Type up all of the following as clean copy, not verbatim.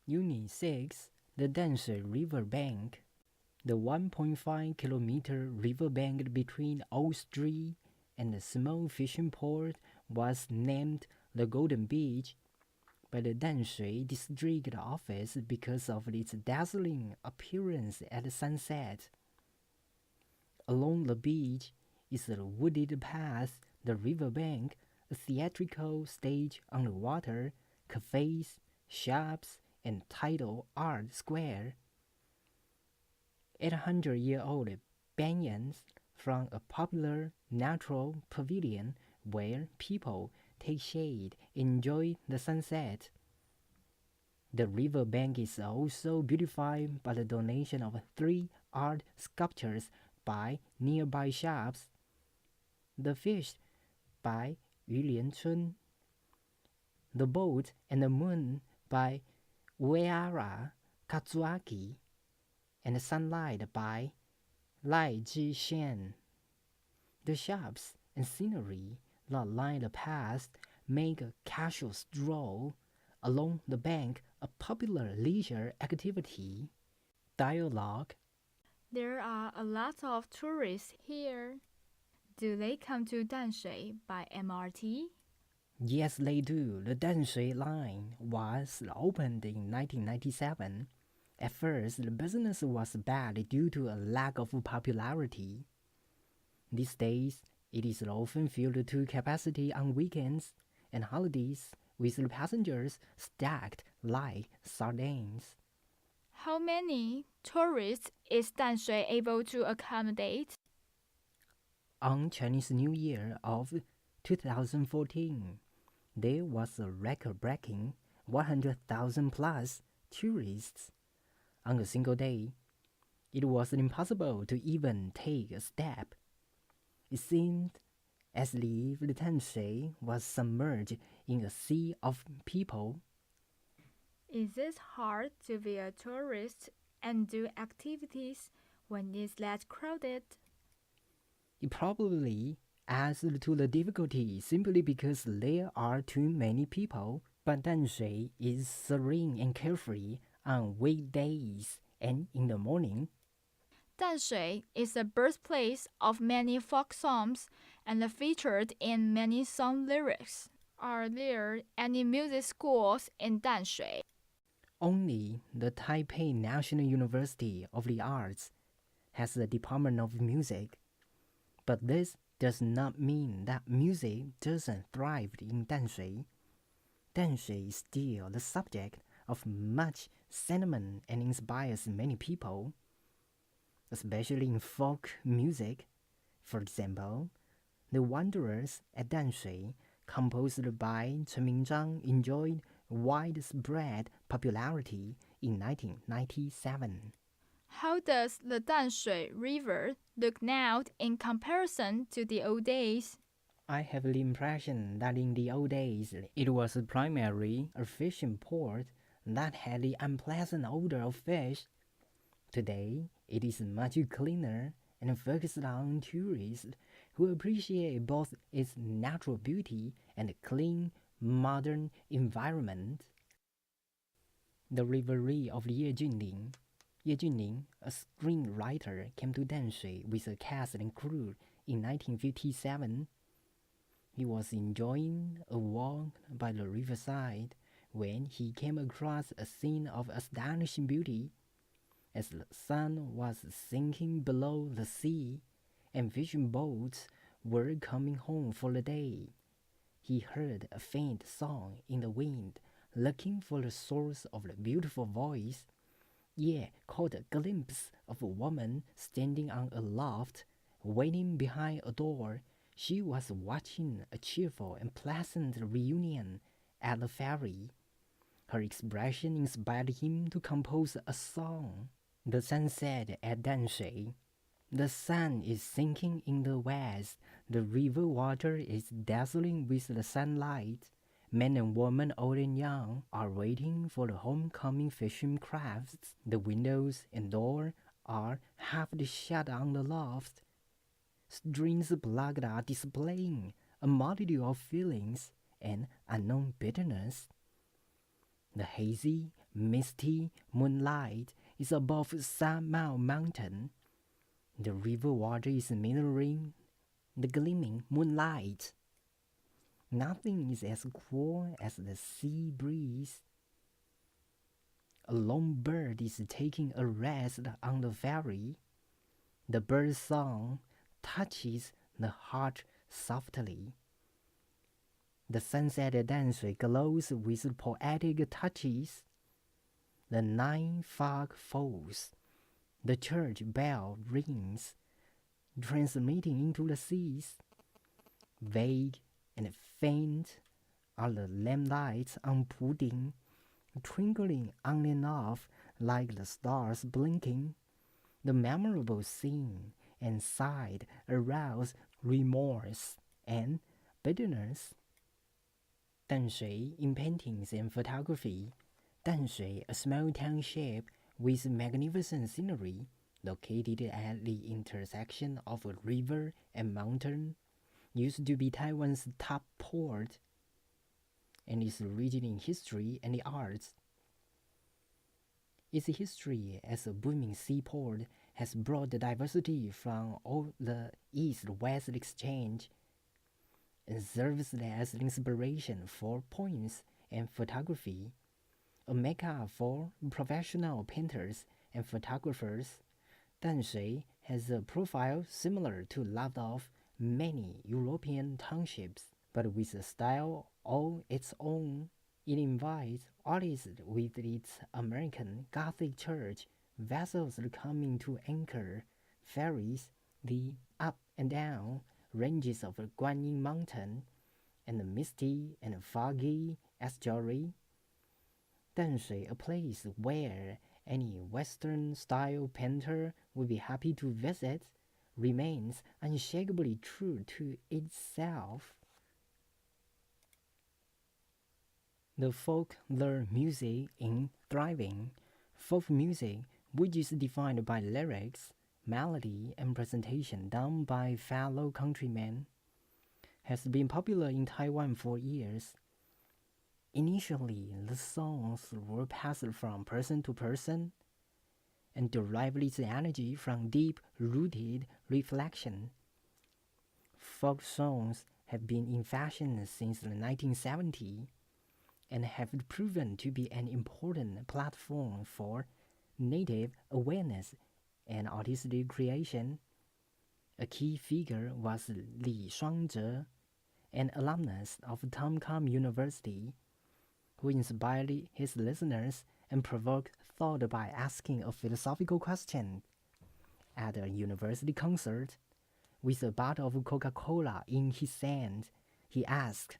Unit 6, the淡水River Bank. The 1.5-kilometer riverbank between Old Street and the small fishing port was named the Golden Beach by the Danshui District Office because of its dazzling appearance at sunset. Along the beach is a wooded path, the riverbank, a theatrical stage on the water, cafes, shops, and tidal art square. 800-year-old banyans from a popular natural pavilion where people take shade, enjoy the sunset. The river bank is also beautified by the donation of 3 art sculptures by nearby shops. The Fish by Yu Lianchun, The Boat and the Moon by Uehara Katsuaki, and Sunlight by Lai Zhishen. The shops and scenery that line the path make a casual stroll along the bank a popular leisure activity. Dialogue. There are a lot of tourists here. Do they come to Danshui by MRT? Yes, they do. The Danshui line was opened in 1997. At first, the business was bad due to a lack of popularity. These days, it is often filled to capacity on weekends and holidays, with passengers stacked like sardines. How many tourists is Danshui able to accommodate? On Chinese New Year of 2014, there was a record-breaking 100,000 plus tourists. On a single day, it was impossible to even take a step. It seemed as if the Danshui was submerged in a sea of people. Is it hard to be a tourist and do activities when it's that crowded? It probably adds to the difficulty simply because there are too many people, but Danshui is serene and carefree on weekdays and in the morning. Danshui is the birthplace of many folk songs and featured in many song lyrics. Are there any music schools in Danshui? Only the Taipei National University of the Arts has a department of music. But this does not mean that music doesn't thrive in Danshui. Danshui is still the subject of much sentiment and inspires many people, especially in folk music. For example, The Wanderers at Danshui, composed by Chen Mingzhang, enjoyed widespread popularity in 1997. How does the Danshui River look now in comparison to the old days? I have the impression that in the old days it was primarily a fishing port that had the unpleasant odor of fish. Today, it is much cleaner and focused on tourists who appreciate both its natural beauty and clean, modern environment. The Reverie of Ye Junling. Ye Junling, a screenwriter, came to Danshui with a cast and crew in 1957. He was enjoying a walk by the riverside when he came across a scene of astonishing beauty. As the sun was sinking below the sea and fishing boats were coming home for the day, he heard a faint song in the wind, looking for the source of the beautiful voice. Ye caught a glimpse of a woman standing on a loft, waiting behind a door. She was watching a cheerful and pleasant reunion at the ferry. Her expression inspired him to compose a song. The sunset at Danshui. The sun is sinking in the west. The river water is dazzling with the sunlight. Men and women, old and young, are waiting for the homecoming fishing crafts. The windows and door are half shut on the loft. Strings plugged are displaying a multitude of feelings and unknown bitterness. The hazy, misty moonlight is above Samao Mountain. The river water is mirroring the gleaming moonlight. Nothing is as cool as the sea breeze. A lone bird is taking a rest on the ferry. The bird's song touches the heart softly. The sunset at Danshui glows with poetic touches. The night fog falls. The church bell rings, transmitting into the seas. Vague and faint are the lamplights on Puding, twinkling on and off like the stars blinking. The memorable scene and sight arouse remorse and bitterness. Danshui in paintings and photography. Danshui, a small township with magnificent scenery, located at the intersection of a river and mountain, used to be Taiwan's top port, and is rich in history and the arts. Its history as a booming seaport has brought the diversity from all the East-West exchange and serves as inspiration for poems and photography, a mecca for professional painters and photographers. Danshui has a profile similar to that of many European townships, but with a style all its own. It invites artists with its American Gothic church, vessels coming to anchor, ferries, the up and down ranges of Guanyin Mountain, and the misty and foggy estuary. Danshui, a place where any Western-style painter would be happy to visit, remains unshakably true to itself. The folklore music in thriving. Folk music, which is defined by lyrics, melody, and presentation done by fellow countrymen, has been popular in Taiwan for years. Initially, the songs were passed from person to person and derived its energy from deep-rooted reflection. Folk songs have been in fashion since the 1970s and have proven to be an important platform for native awareness and artistic creation. A key figure was Li Shuangzhe, an alumnus of Tomcom University, who inspired his listeners and provoked thought by asking a philosophical question. At a university concert, with a bottle of Coca-Cola in his hand, he asked,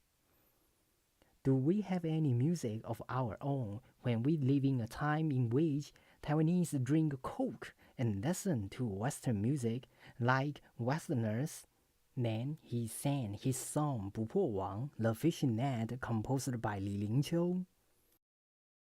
"Do we have any music of our own when we live in a time in which Taiwanese drink Coke and listen to Western music like Westerners?" Then he sang his song 不破网, the fishing net composed by Li Lingqiu.